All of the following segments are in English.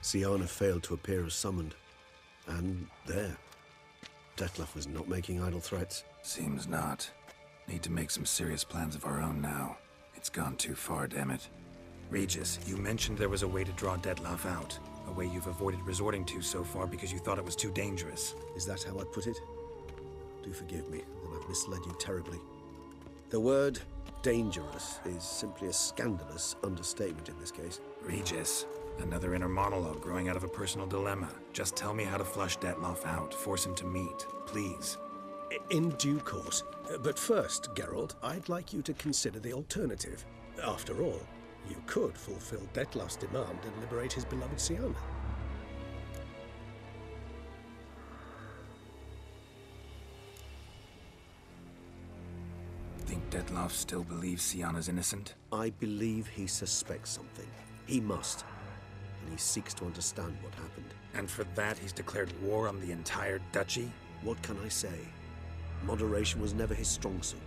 Siana failed to appear as summoned. And there. Detlef was not making idle threats. Seems not. Need to make some serious plans of our own now. It's gone too far, damn it. Regis, you mentioned there was a way to draw Detlef out. A way you've avoided resorting to so far because you thought it was too dangerous. Is that how I put it? Do forgive me that I've misled you terribly. The word dangerous is simply a scandalous understatement in this case. Regis, another inner monologue growing out of a personal dilemma. Just tell me how to flush Detlef out, force him to meet, please. In due course. But first, Geralt, I'd like you to consider the alternative. After all, you could fulfill Detlef's demand and liberate his beloved Siana. Think Detlef still believes Siana's innocent? I believe he suspects something. He must. And he seeks to understand what happened. And for that, he's declared war on the entire duchy? What can I say? Moderation was never his strong suit.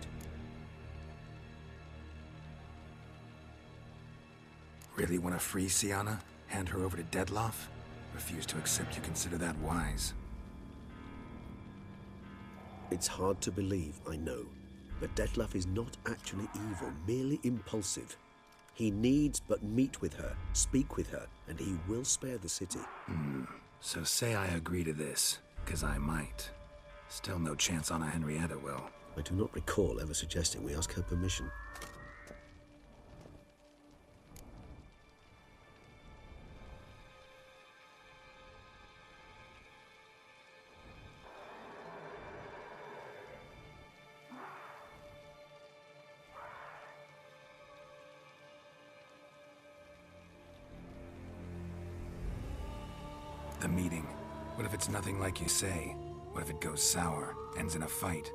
Really want to free Siana? Hand her over to Detlef? Refuse to accept you consider that wise. It's hard to believe, I know. But Detlef is not actually evil, merely impulsive. He needs but meet with her, speak with her, and he will spare the city. So say I agree to this, 'cause I might. Still no chance Anna Henrietta will. I do not recall ever suggesting we ask her permission. The meeting. What if it's nothing like you say? What if it goes sour, ends in a fight?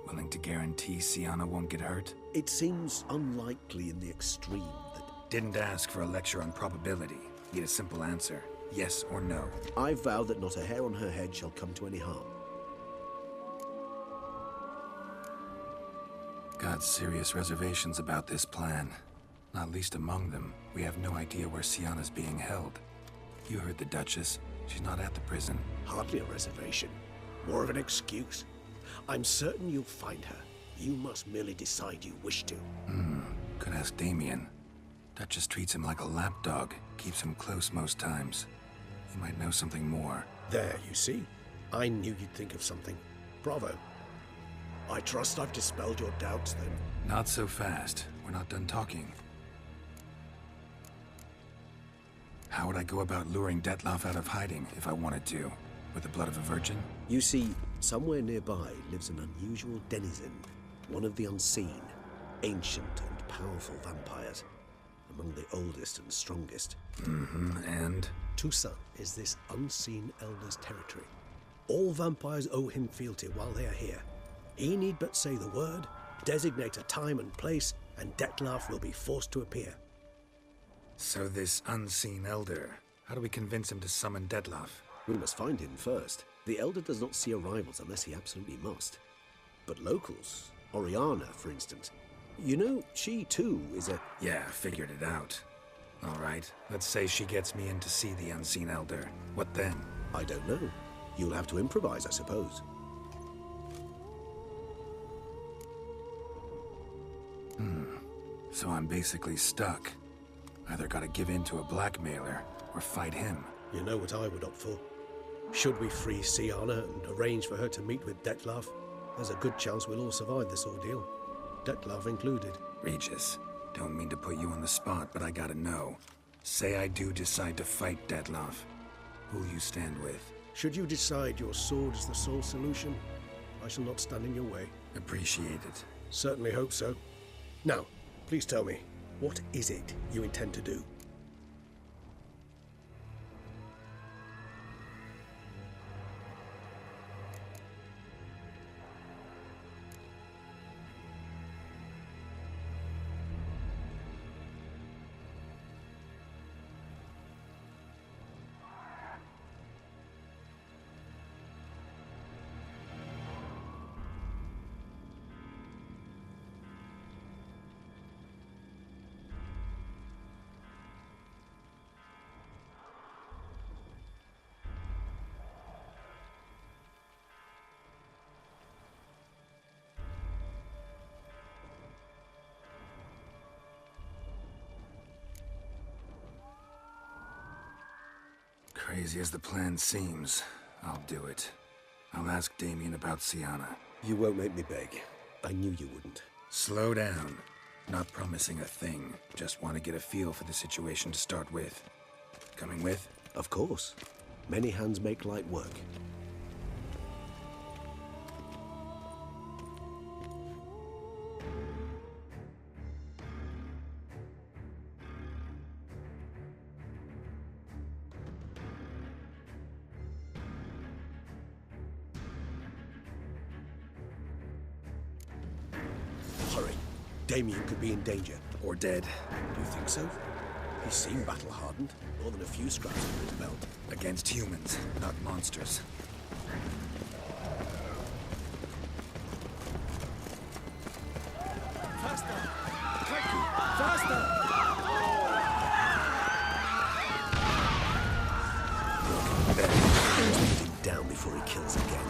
Willing to guarantee Siana won't get hurt? It seems unlikely in the extreme that... Didn't ask for a lecture on probability. Need a simple answer. Yes or no. I vow that not a hair on her head shall come to any harm. Got serious reservations about this plan. Not least among them, we have no idea where Siana's being held. You heard the Duchess. She's not at the prison. Hardly a reservation. More of an excuse. I'm certain you'll find her. You must merely decide you wish to. Could ask Damien. Duchess treats him like a lapdog. Keeps him close most times. He might know something more. There, you see? I knew you'd think of something. Bravo. I trust I've dispelled your doubts, then. Not so fast. We're not done talking. How would I go about luring Detlef out of hiding if I wanted to? With the blood of a virgin? You see, somewhere nearby lives an unusual denizen, one of the unseen, ancient and powerful vampires, among the oldest and strongest. And? Toussaint is this unseen elder's territory. All vampires owe him fealty while they are here. He need but say the word, designate a time and place, and Detlef will be forced to appear. So this unseen elder, how do we convince him to summon Detlef? We must find him first. The Elder does not see arrivals unless he absolutely must. But locals, Oriana, for instance, you know, she too is a... Yeah, figured it out. All right, let's say she gets me in to see the unseen elder. What then? I don't know. You'll have to improvise, I suppose. So I'm basically stuck. Either gotta give in to a blackmailer, or fight him. You know what I would opt for. Should we free Siana and arrange for her to meet with Detlef, there's a good chance we'll all survive this ordeal. Detlef included. Regis, don't mean to put you on the spot, but I gotta know. Say I do decide to fight Detlef. Who'll you stand with? Should you decide your sword is the sole solution, I shall not stand in your way. Appreciate it. Certainly hope so. Now, please tell me, what is it you intend to do? Crazy as the plan seems, I'll do it. I'll ask Damien about Sienna. You won't make me beg. I knew you wouldn't. Slow down. Not promising a thing. Just want to get a feel for the situation to start with. Coming with? Of course. Many hands make light work. Hurry. Damien could be in danger. Or dead. Do you think so? He seemed battle-hardened. More than a few scraps under his belt. Against humans, not monsters. Faster! Faster! Let's put him down before he kills again.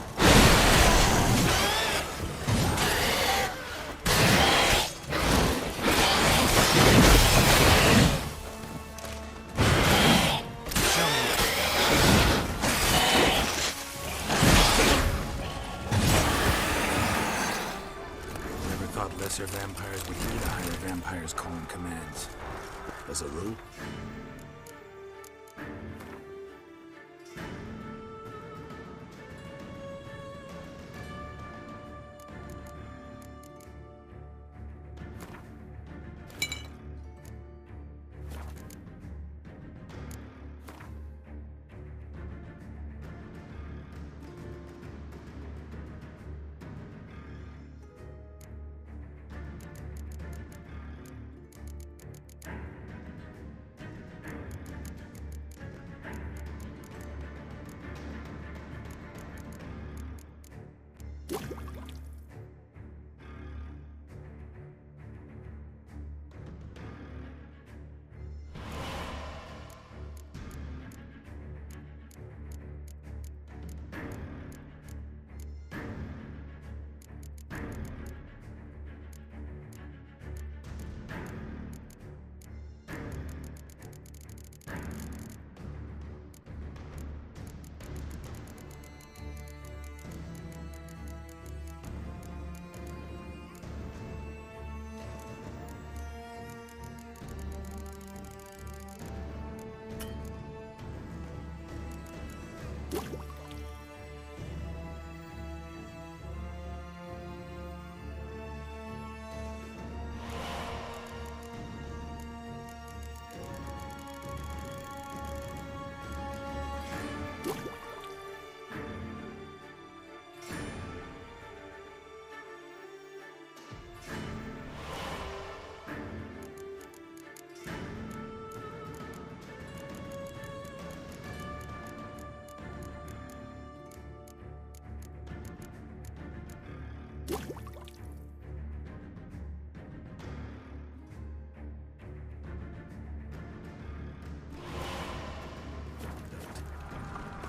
Never thought lesser vampires would heed higher vampires calling commands. As a rule.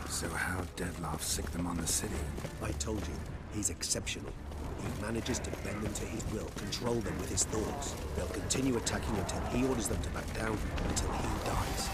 So how'd Dettlaff sick them on the city? I told you, he's exceptional. He manages to bend them to his will, control them with his thoughts. They'll continue attacking until he orders them to back down, until he dies.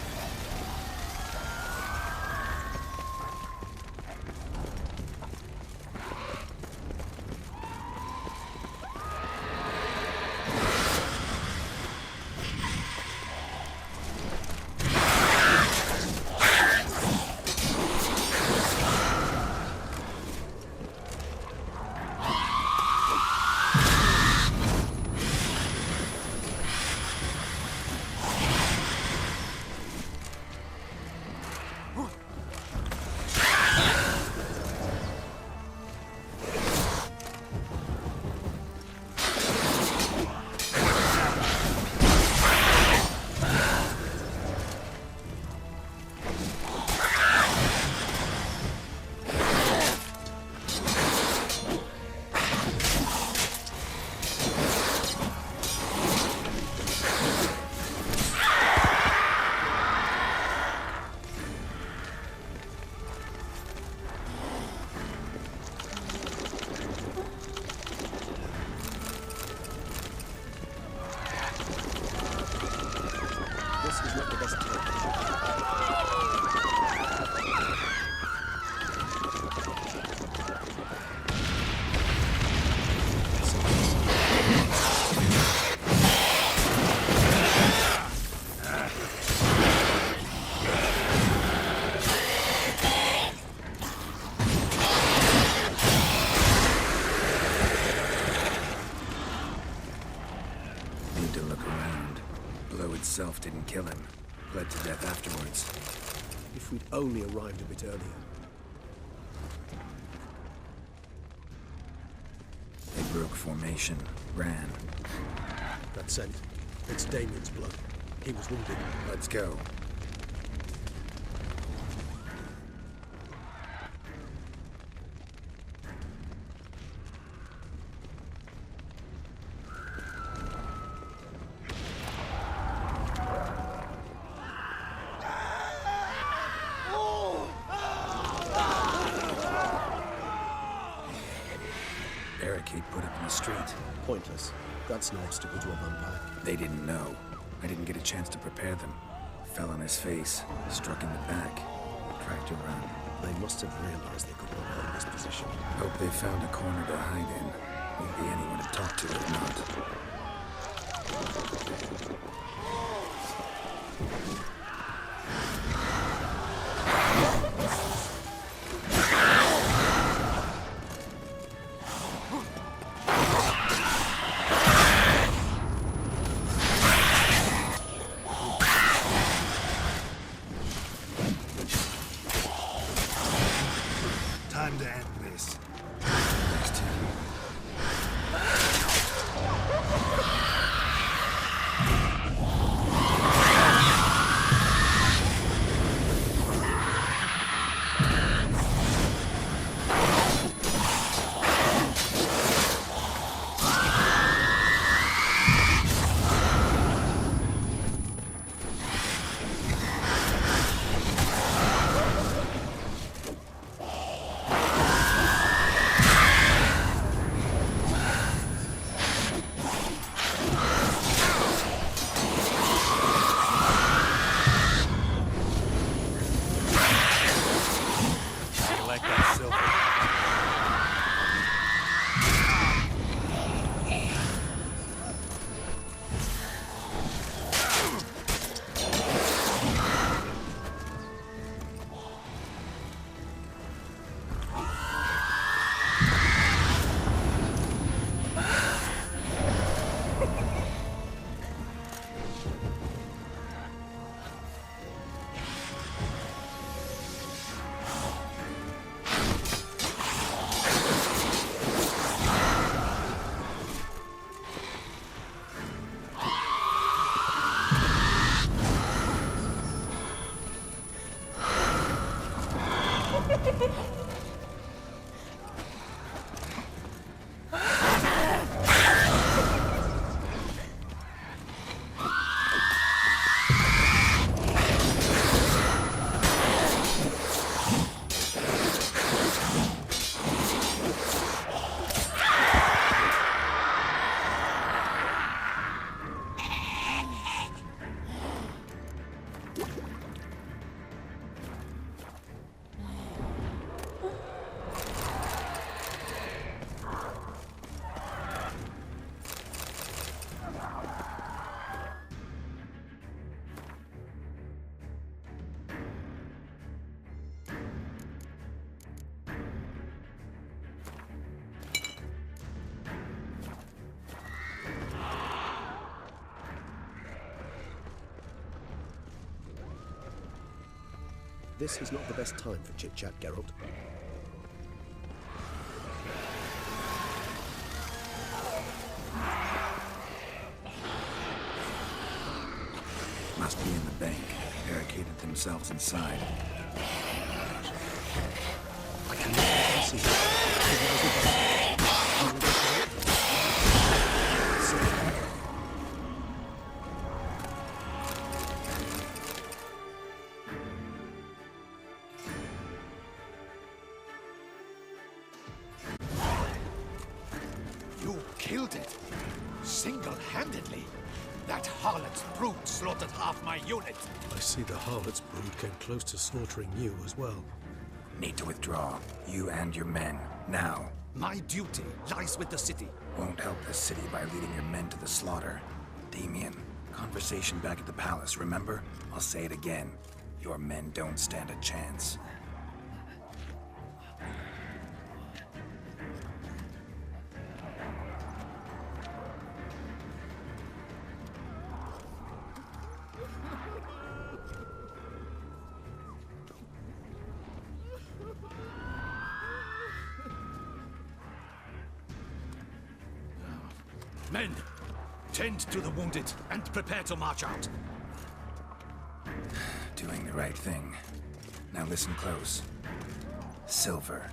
This is not the best time. himself didn't kill him. Bled to death afterwards. If we'd only arrived a bit earlier. They broke formation, ran. That scent. It's Damien's blood. He was wounded. Let's go. Barricade put up in the street. Pointless. That's no obstacle to a vampire. They didn't know. I didn't get a chance to prepare them. Fell on his face, struck in the back, tried to run. They must have realized they could not hold this position. Hope they found a corner to hide in. Won't be anyone to talk to if not. Time to end this. Next time. This is not the best time for chit-chat, Geralt. Must be in the bank. Barricaded themselves inside. I cannot see it. You killed it. Single-handedly. That harlot's brute slaughtered half my unit. I see the harlot's brood came close to slaughtering you as well. Need to withdraw. You and your men. Now. My duty lies with the city. Won't help the city by leading your men to the slaughter. Damien, conversation back at the palace, remember? I'll say it again. Your men don't stand a chance. Men, tend to the wounded and prepare to march out. Doing the right thing. Now listen close. Silver.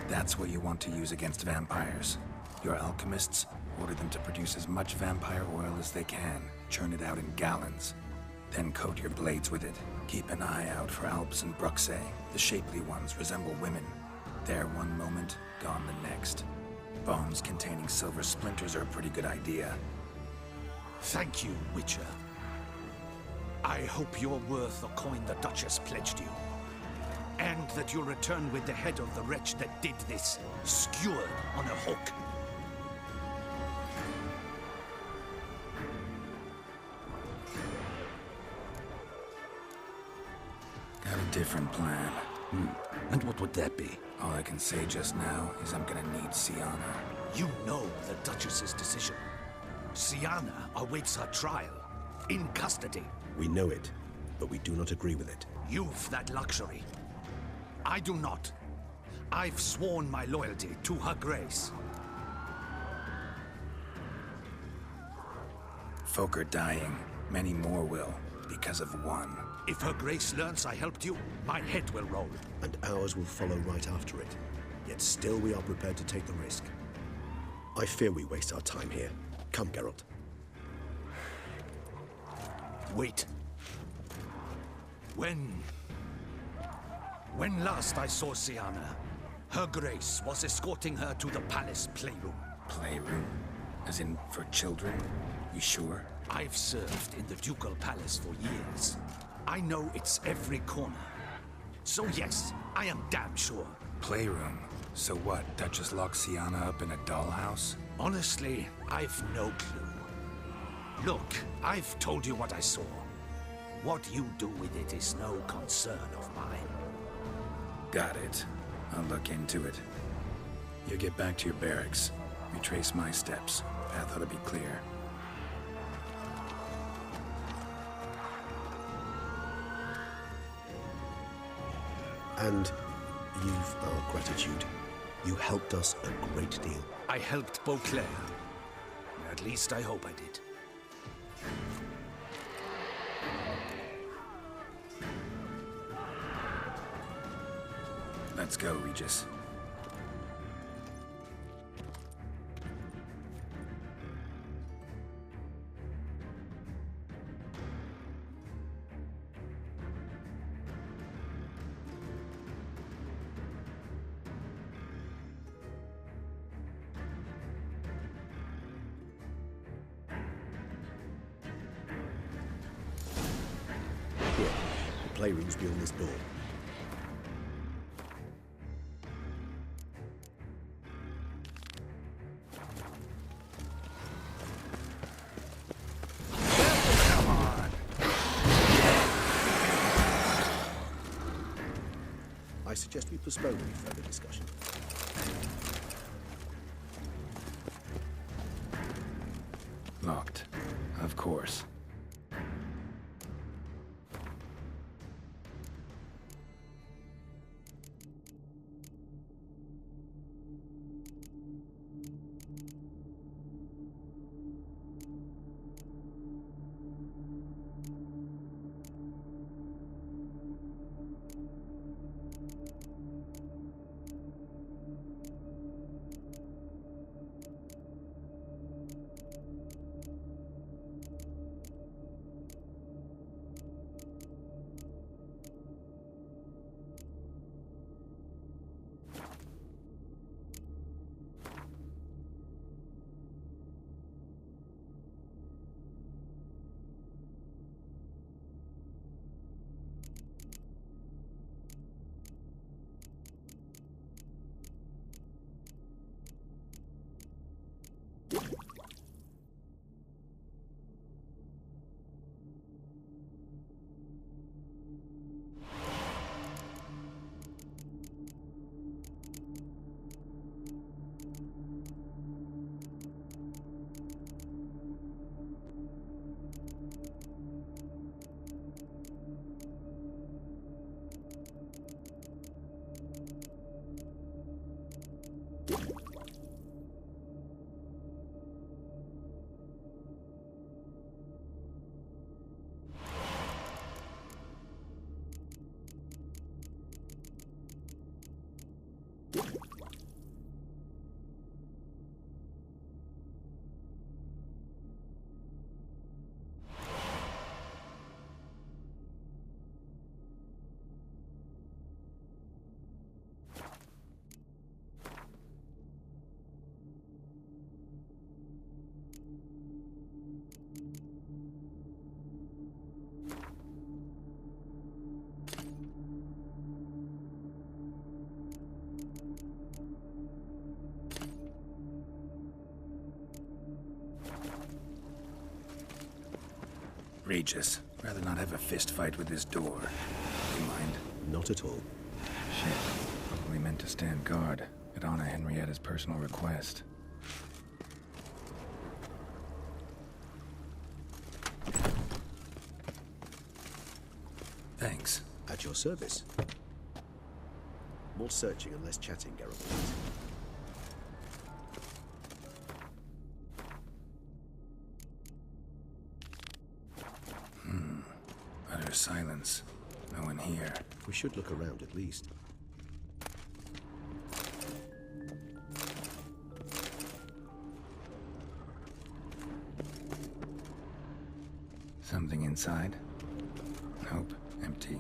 That's what you want to use against vampires. Your alchemists, order them to produce as much vampire oil as they can. Churn it out in gallons. Then coat your blades with it. Keep an eye out for Alps and Bruxae. The shapely ones resemble women. There one moment, gone the next. Bombs containing silver splinters are a pretty good idea. Thank you, Witcher. I hope you're worth the coin the Duchess pledged you. And that you'll return with the head of the wretch that did this, skewered on a hook. Got a different plan. And what would that be? All I can say just now is I'm gonna need Siana. You know the Duchess's decision. Siana awaits her trial, in custody. We know it, but we do not agree with it. You've that luxury. I do not. I've sworn my loyalty to her grace. Folk are dying. Many more will, because of one. If her grace learns I helped you, my head will roll. And ours will follow right after it. Yet still we are prepared to take the risk. I fear we waste our time here. Come, Geralt. Wait. When last I saw Siana, her grace was escorting her to the palace playroom. Playroom? As in, for children? You sure? I've served in the ducal palace for years. I know it's every corner. So yes, I am damn sure. Playroom? So what, Duchess locks Siana up in a dollhouse? Honestly, I've no clue. Look, I've told you what I saw. What you do with it is no concern of mine. Got it. I'll look into it. You get back to your barracks. Retrace my steps. Path ought to be clear. And you've our gratitude. You helped us a great deal. I helped Beauclair. At least I hope I did. Let's go, Regis. Here, the playroom's beyond this door. I suggest we postpone any further discussion. Locked. Of course. Regis, rather not have a fist fight with this door. Do you mind? Not at all. Shit. Probably meant to stand guard at Anna Henrietta's personal request. Thanks. At your service. More searching and less chatting, Geralt, please. Utter silence. No one here. We should look around at least. Something inside? Nope, empty.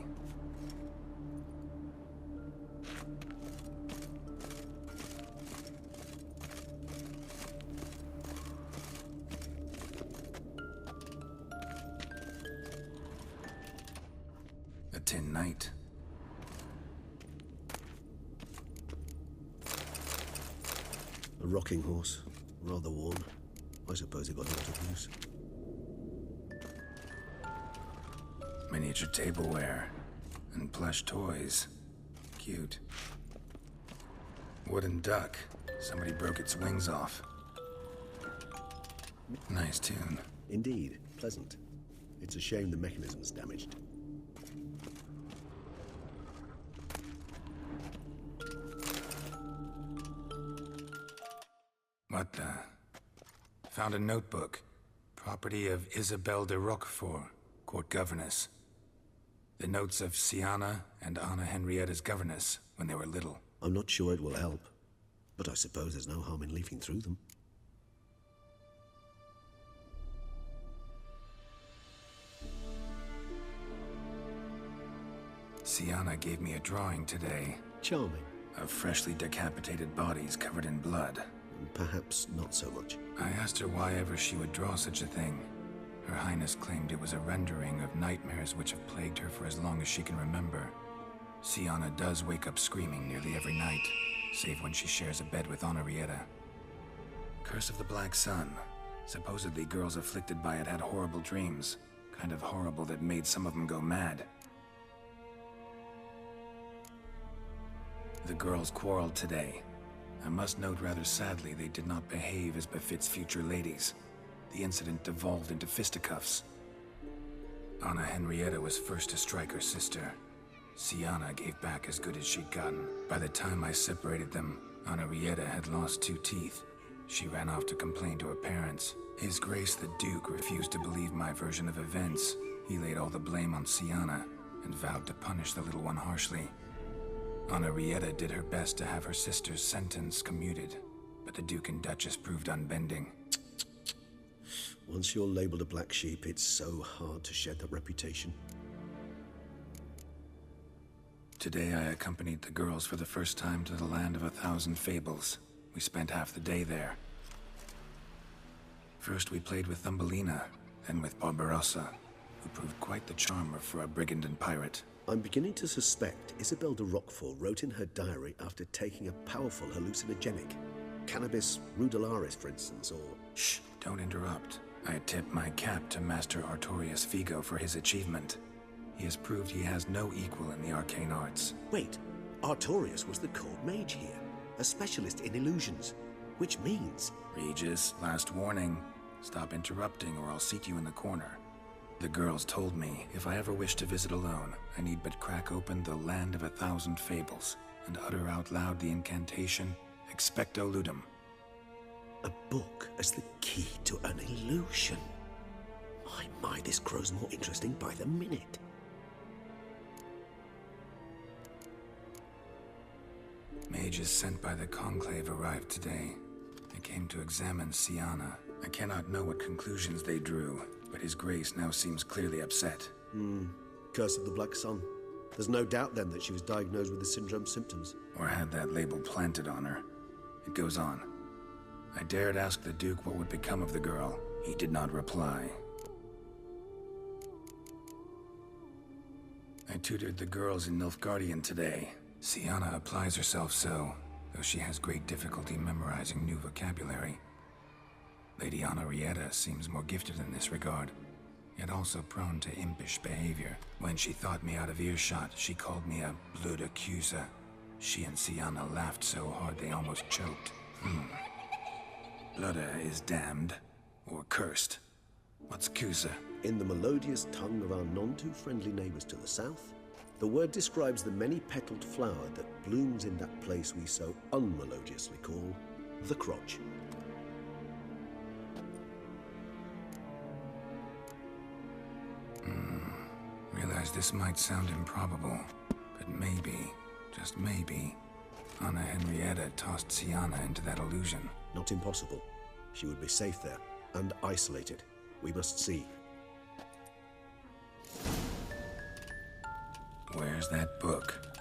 A tin knight. A rocking horse. Rather worn. I suppose it got out of use. Miniature tableware. And plush toys. Cute. Wooden duck. Somebody broke its wings off. Nice tune. Indeed, pleasant. It's a shame the mechanism's damaged. What the? Found a notebook. Property of Isabelle de Roquefort, court governess. The notes of Sienna and Anna Henrietta's governess when they were little. I'm not sure it will help, but I suppose there's no harm in leafing through them. Sienna gave me a drawing today Charming. of freshly decapitated bodies covered in blood. Perhaps not so much. I asked her why ever she would draw such a thing. Her Highness claimed it was a rendering of nightmares which have plagued her for as long as she can remember. Sienna does wake up screaming nearly every night, save when she shares a bed with Henrietta. Curse of the Black Sun. Supposedly girls afflicted by it had horrible dreams. Kind of horrible that made some of them go mad. The girls quarreled today. I must note rather sadly they did not behave as befits future ladies. The incident devolved into fisticuffs. Anna Henrietta was first to strike her sister. Sienna gave back as good as she'd gotten. By the time I separated them, Henrietta had lost 2 teeth. She ran off to complain to her parents. His Grace the Duke refused to believe my version of events. He laid all the blame on Sienna and vowed to punish the little one harshly. Henrietta did her best to have her sister's sentence commuted, but the Duke and Duchess proved unbending. Once you're labeled a black sheep, it's so hard to shed that reputation. Today I accompanied the girls for the first time to the land of 1,000 fables. We spent half the day there. First we played with Thumbelina, then with Barbarossa, who proved quite the charmer for a brigand and pirate. I'm beginning to suspect Isabelle de Roquefort wrote in her diary after taking a powerful hallucinogenic. Cannabis rudelaris, for instance, or... Shh, don't interrupt. I tip my cap to Master Artorius Vigo for his achievement. He has proved he has no equal in the arcane arts. Wait, Artorius was the court mage here, a specialist in illusions, which means... Regis, last warning. Stop interrupting or I'll seat you in the corner. The girls told me if I ever wish to visit alone, I need but crack open the land of 1,000 fables and utter out loud the incantation, Expecto Ludum. A book as the key to an illusion. My, this grows more interesting by the minute. Mages sent by the Conclave arrived today. They came to examine Siana. I cannot know what conclusions they drew, but His Grace now seems clearly upset. Curse of the Black Sun. There's no doubt then that she was diagnosed with the syndrome symptoms. Or had that label planted on her. It goes on. I dared ask the Duke what would become of the girl. He did not reply. I tutored the girls in Nilfgaardian today. Siana applies herself so, though she has great difficulty memorizing new vocabulary. Lady Henrietta seems more gifted in this regard, yet also prone to impish behavior. When she thought me out of earshot, she called me a blood accuser. She and Siana laughed so hard they almost choked. Blooda is damned, or cursed. What's Cusa? In the melodious tongue of our none too friendly neighbours to the south, the word describes the many-petaled flower that blooms in that place we so unmelodiously call the crotch. Realize this might sound improbable, but maybe, just maybe, Anna Henrietta tossed Siana into that illusion. Not impossible. She would be safe there, and isolated. We must see. Where's that book?